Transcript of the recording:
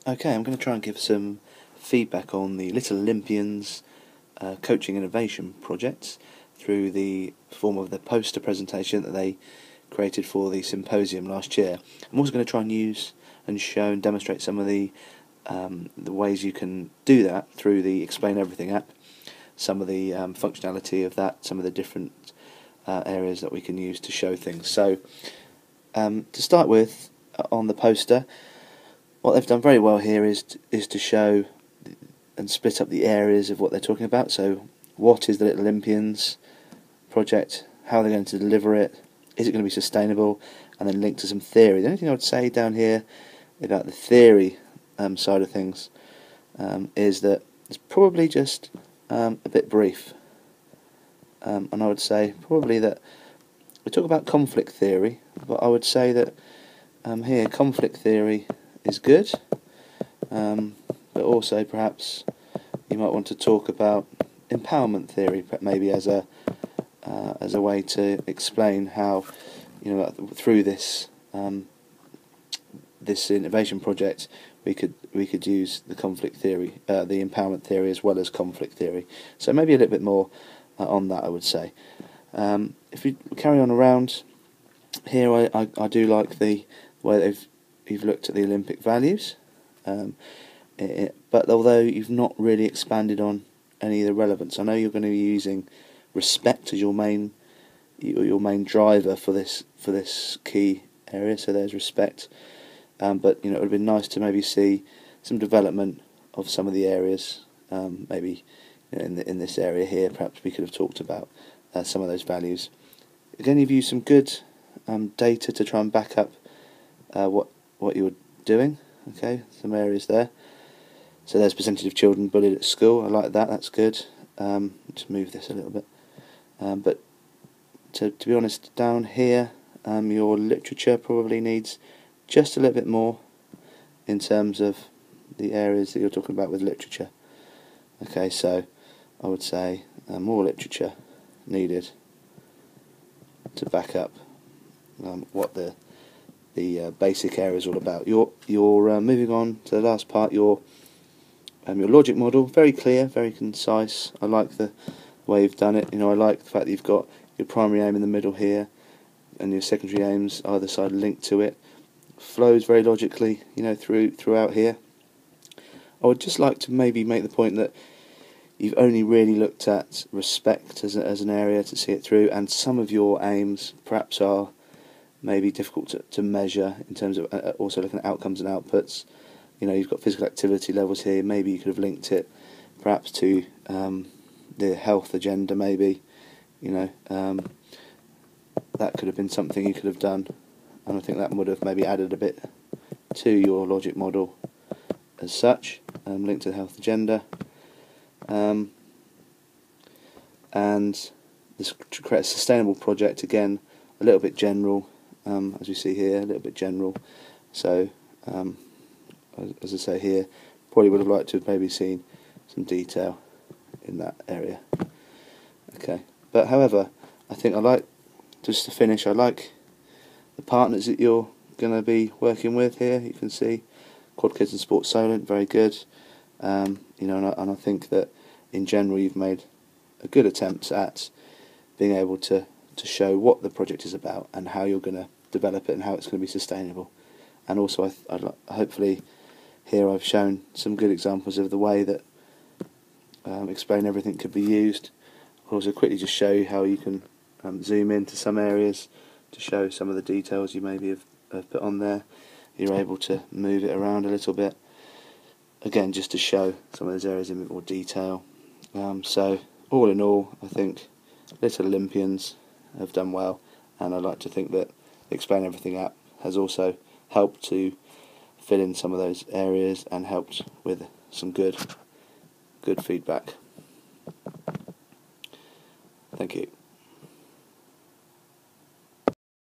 Okay, I'm going to try and give some feedback on the Little Olympians coaching innovation project through the form of the poster presentation that they created for the symposium last year. I'm also going to try and use and show and demonstrate some of the ways you can do that through the Explain Everything app, some of the functionality of that, some of the different areas that we can use to show things. So to start with, on the poster, what they've done very well here is to show and split up the areas of what they're talking about. So what is the Little Olympians project, how they're going to deliver it, is it going to be sustainable, and then link to some theory. The only thing I would say down here about the theory side of things is that it's probably just a bit brief, and I would say probably that we talk about conflict theory, but I would say that here conflict theory is good, but also perhaps you might want to talk about empowerment theory, maybe as a way to explain how, through this this innovation project we could use the conflict theory, the empowerment theory, as well as conflict theory. So maybe a little bit more on that, I would say. If we carry on around here, I do like the way you've looked at the Olympic values, but although you've not really expanded on any of the relevance, I know you're going to be using respect as your main driver for this key area. So there's respect, but it would have been nice to maybe see some development of some of the areas. Maybe in this area here, perhaps we could have talked about some of those values. Again, you've used some good data to try and back up what you're doing. Okay, some areas there. So there's percentage of children bullied at school. I like that. That's good. Just move this a little bit. But to be honest, down here, your literature probably needs just a little bit more in terms of the areas that you're talking about with literature. Okay, so I would say more literature needed to back up what the basic area is all about. You're moving on to the last part. Your logic model, very clear, very concise. I like the way you've done it. I like the fact that you've got your primary aim in the middle here, and your secondary aims either side linked to it. Flows very logically, throughout here. I would just like to maybe make the point that you've only really looked at respect as an area to see it through, and some of your aims perhaps are maybe difficult to measure in terms of also looking at outcomes and outputs. You've got physical activity levels here. Maybe you could have linked it perhaps to the health agenda. Maybe that could have been something you could have done, and I think that would have maybe added a bit to your logic model as such, linked to the health agenda. And this to create a sustainable project, again a little bit general, as we see here, a little bit general. So as I say here, probably would have liked to have maybe seen some detail in that area. Okay, but however, I think just to finish, I like the partners that you're going to be working with here. You can see Quad Kids and Sports Solent, very good. And I think that in general you've made a good attempt at being able to show what the project is about and how you're going to develop it and how it's going to be sustainable. And also, hopefully, here I've shown some good examples of the way that Explain Everything could be used. I'll also quickly just show you how you can zoom into some areas to show some of the details you maybe have put on there. You're able to move it around a little bit. Again, just to show some of those areas in a bit more detail. So, all in all, I think Little Olympians have done well, and I'd like to think that the Explain Everything app has also helped to fill in some of those areas and helped with some good feedback. Thank you.